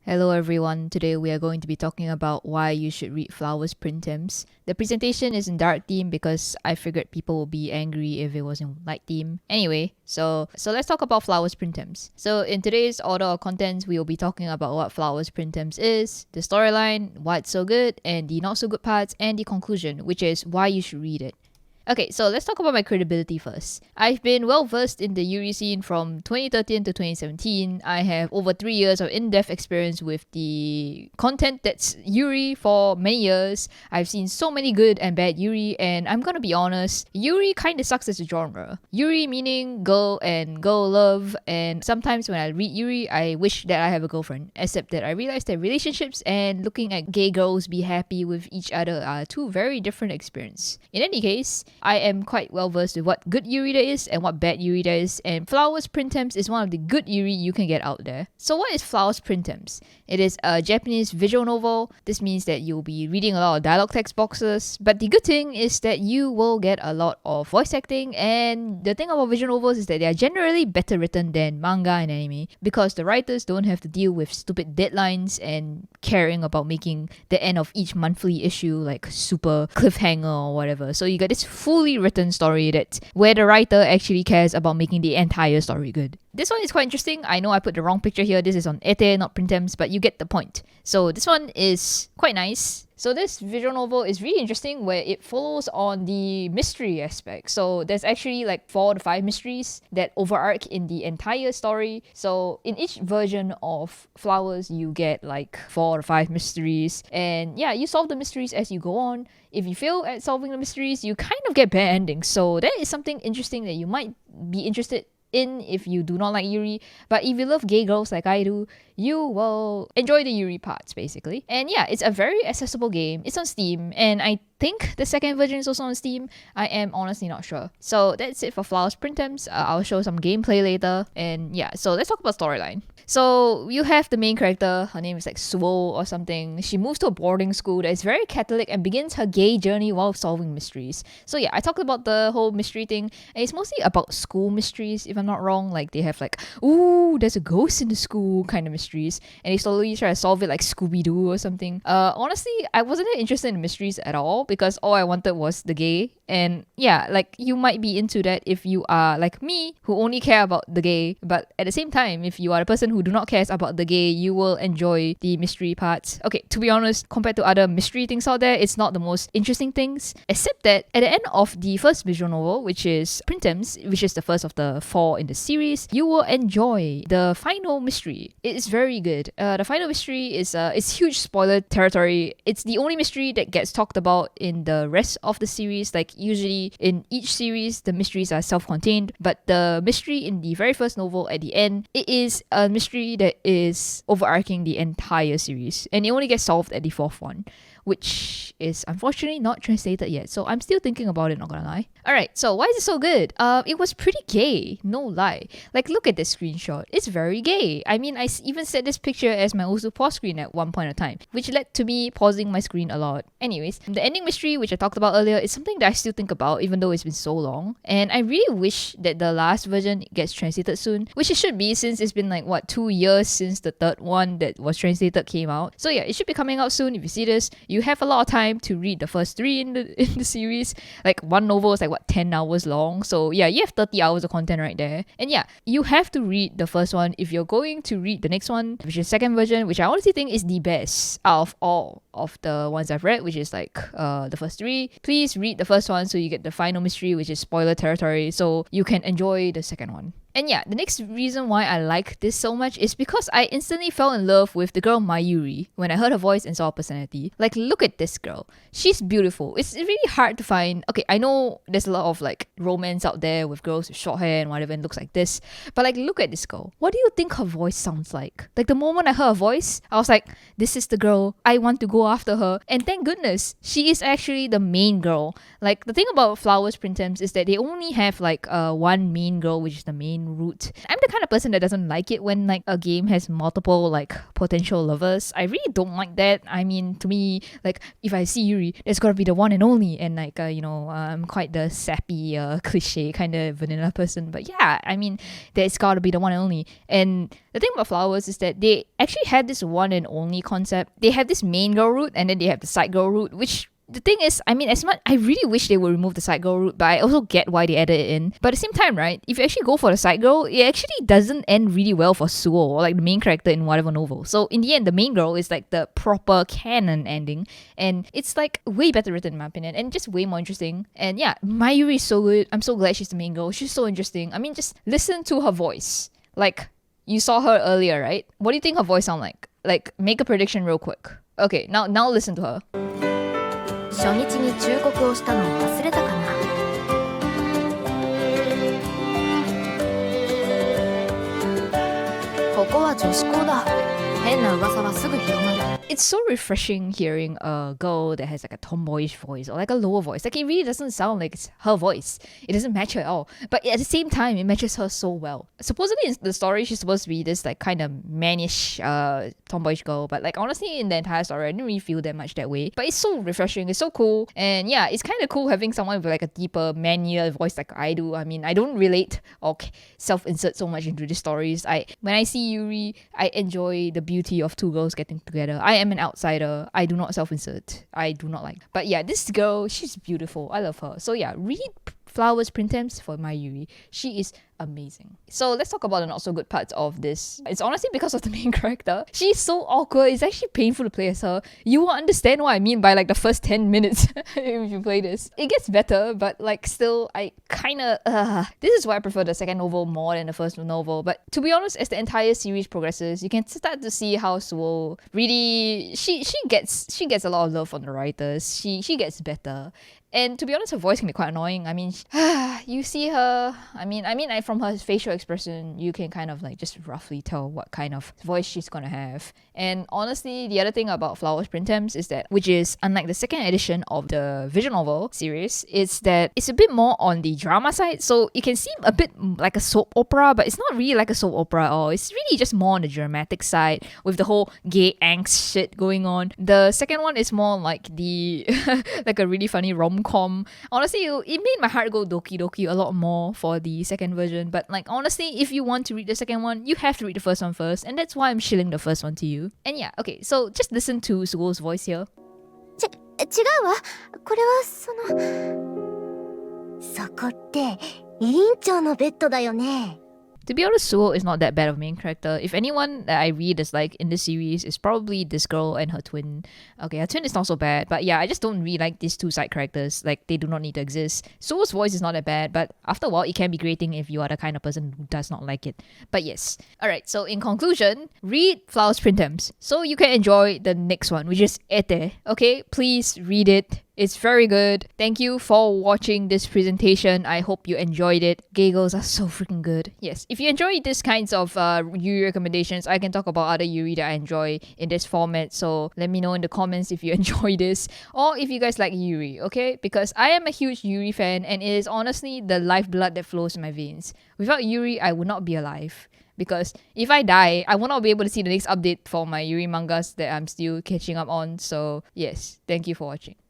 Hello everyone, today we are going to be talking about why you should read Flowers Printemps. The presentation is in dark theme because I figured people would be angry if it was in light theme. Anyway, so let's talk about Flowers Printemps. So in today's order of contents, we will be talking about what Flowers Printemps is, the storyline, why it's so good, and the not so good parts, and the conclusion, which is why you should read it. Okay, so let's talk about my credibility first. I've been well versed in the yuri scene from 2013 to 2017. I have over 3 years of in-depth experience with the content that's yuri for many years. I've seen so many good and bad yuri, and I'm gonna be honest, yuri kinda sucks as a genre. Yuri meaning girl and girl love, and sometimes when I read yuri, I wish that I have a girlfriend, except that I realize that relationships and looking at gay girls be happy with each other are two very different experiences. In any case, I am quite well versed with what good yuri there is and what bad yuri there is, and Flowers Printemps is one of the good yuri you can get out there. So what is Flowers Printemps? It is a Japanese visual novel. This means that you'll be reading a lot of dialogue text boxes, but the good thing is that you will get a lot of voice acting, and the thing about visual novels is that they are generally better written than manga and anime because the writers don't have to deal with stupid deadlines and caring about making the end of each monthly issue like super cliffhanger or whatever. So you got this fully written story that where the writer actually cares about making the entire story good. This one is quite interesting. I know I put the wrong picture here. This is on Ete, not Printemps, but you get the point. So this one is quite nice. So this visual novel is really interesting where it follows on the mystery aspect. So there's actually like 4 to 5 mysteries that overarch in the entire story. So in each version of Flowers, you get like 4 to 5 mysteries. And yeah, you solve the mysteries as you go on. If you fail at solving the mysteries, you kind of get bad endings. So that is something interesting that you might be interested in if you do not like yuri, but if you love gay girls like I do, you will enjoy the yuri parts basically. And yeah, it's a very accessible game. It's on Steam, and I think the second version is also on Steam. I am honestly not sure. So that's it for Flowers Printemps. I'll show some gameplay later, and yeah, so let's talk about storyline. So you have the main character, her name is like Swole or something. She moves to a boarding school that is very Catholic and begins her gay journey while solving mysteries. So yeah, I talked about the whole mystery thing, and it's mostly about school mysteries, if I'm not wrong. Like they have like, ooh, there's a ghost in the school kind of mysteries, and they slowly try to solve it like Scooby-Doo or something. Honestly, I wasn't interested in mysteries at all because all I wanted was the gay. And yeah, like you might be into that if you are like me, who only care about the gay, but at the same time, if you are the person who do not care about the gay, you will enjoy the mystery parts. Okay, to be honest, compared to other mystery things out there, it's not the most interesting things, except that at the end of the first visual novel, which is Printemps, which is the first of the 4 in the series, you will enjoy the final mystery. It is very good. The final mystery is it's huge spoiler territory. It's the only mystery that gets talked about in the rest of the series. Like usually in each series, the mysteries are self-contained, but the mystery in the very first novel at the end, it is a mystery that is overarching the entire series, and it only gets solved at the 4th one, which is unfortunately not translated yet. So I'm still thinking about it, not gonna lie. Alright, so why is it so good? It was pretty gay, no lie. Like, look at this screenshot. It's very gay. I mean, I even set this picture as my Osu pause screen at one point of time, which led to me pausing my screen a lot. Anyways, the ending mystery, which I talked about earlier, is something that I still think about, even though it's been so long. And I really wish that the last version gets translated soon, which it should be since it's been like, 2 years since the 3rd one that was translated came out. So yeah, it should be coming out soon. If you see this, you have a lot of time to read the first 3 in the series. Like one novel is like 10 hours long, so yeah, you have 30 hours of content right there. And yeah, you have to read the first one if you're going to read the next one, which is second version, which I honestly think is the best out of all of the ones I've read, which is like the first 3. Please read the first one so you get the final mystery, which is spoiler territory, so you can enjoy the second one. And yeah, the next reason why I like this so much is because I instantly fell in love with the girl Mayuri when I heard her voice and saw her personality. Like, look at this girl. She's beautiful. It's really hard to find. Okay, I know there's a lot of like romance out there with girls with short hair and whatever and looks like this, but like, look at this girl. What do you think her voice sounds like? Like, the moment I heard her voice, I was like, this is the girl. I want to go after her. And thank goodness, she is actually the main girl. Like, the thing about Flowers Printemps is that they only have like one main girl, which is the main own route. I'm the kind of person that doesn't like it when like a game has multiple like potential lovers. I really don't like that. I mean, to me, like if I see Yuri, there's gotta be the one and only. And like I'm quite the sappy cliche kind of vanilla person, but yeah, I mean, there's gotta be the one and only. And the thing about flowers is that they actually had this one and only concept. They have this main girl route and then they have the side girl route, which the thing is, I mean, as much I really wish they would remove the side girl route, but I also get why they added it in. But at the same time, right, if you actually go for the side girl, it actually doesn't end really well for Suo, or like the main character in whatever novel. So in the end, the main girl is like the proper canon ending, and it's like way better written in my opinion, and just way more interesting. And yeah, Mayuri is so good. I'm so glad she's the main girl. She's so interesting. I mean, just listen to her voice. Like, you saw her earlier, right? What do you think her voice sound like? Like, make a prediction real quick. Okay, now listen to her. 初日に忠告をしたのを忘れたかな。ここは女子校だ。変な噂はすぐ広まる。It's so refreshing hearing a girl that has like a tomboyish voice or like a lower voice. Like it really doesn't sound like it's her voice. It doesn't match her at all. But at the same time, it matches her so well. Supposedly in the story, she's supposed to be this like kind of mannish, tomboyish girl. But like honestly, in the entire story, I didn't really feel that much that way. But it's so refreshing. It's so cool. And yeah, it's kind of cool having someone with like a deeper, mannier voice like I do. I mean, I don't relate or self-insert so much into the stories. When I see Yuri, I enjoy the beauty of two girls getting together. I am an outsider. I do not self-insert. I do not like. But yeah, this girl, she's beautiful. I love her. So yeah, read Flowers Printemps for Mayuri. She is amazing. So let's talk about the not so good parts of this. It's honestly because of the main character. She's so awkward. It's actually painful to play as her. You will understand what I mean by like the first 10 minutes if you play this. It gets better, but like still, I kind of this is why I prefer the second novel more than the first novel. But to be honest, as the entire series progresses, you can start to see how Suo really she gets a lot of love from the writers. She gets better. And to be honest, her voice can be quite annoying. I mean, you see her. I mean, from her facial expression, you can kind of like just roughly tell what kind of voice she's gonna have. And honestly, the other thing about Flowers Printemps is that, which is unlike the second edition of the visual novel series, is that it's a bit more on the drama side. So it can seem a bit like a soap opera, but it's not really like a soap opera at all. It's really just more on the dramatic side with the whole gay angst shit going on. The second one is more like the like a really funny rom-com. Honestly, it made my heart go doki doki a lot more for the second version. But like honestly, if you want to read the second one, you have to read the first one first, and that's why I'm shilling the first one to you. And yeah, okay, so just listen to Sugo's voice here. 違うわ。これはそこって委員長のベッドだよね。 To be honest, Suo is not that bad of a main character. If anyone that I read is like in this series, is probably this girl and her twin. Okay, her twin is not so bad, but yeah, I just don't really like these two side characters. Like, they do not need to exist. Suo's voice is not that bad, but after a while, it can be grating if you are the kind of person who does not like it. But yes. Alright, so in conclusion, read Flowers Printemps so you can enjoy the next one, which is Ete. Okay, please read it. It's very good. Thank you for watching this presentation. I hope you enjoyed it. Gay girls are so freaking good. Yes, if you enjoy these kinds of Yuri recommendations, I can talk about other Yuri that I enjoy in this format. So let me know in the comments if you enjoy this or if you guys like Yuri, okay? Because I am a huge Yuri fan and it is honestly the lifeblood that flows in my veins. Without Yuri, I would not be alive. Because if I die, I will not be able to see the next update for my Yuri mangas that I'm still catching up on. So yes, thank you for watching.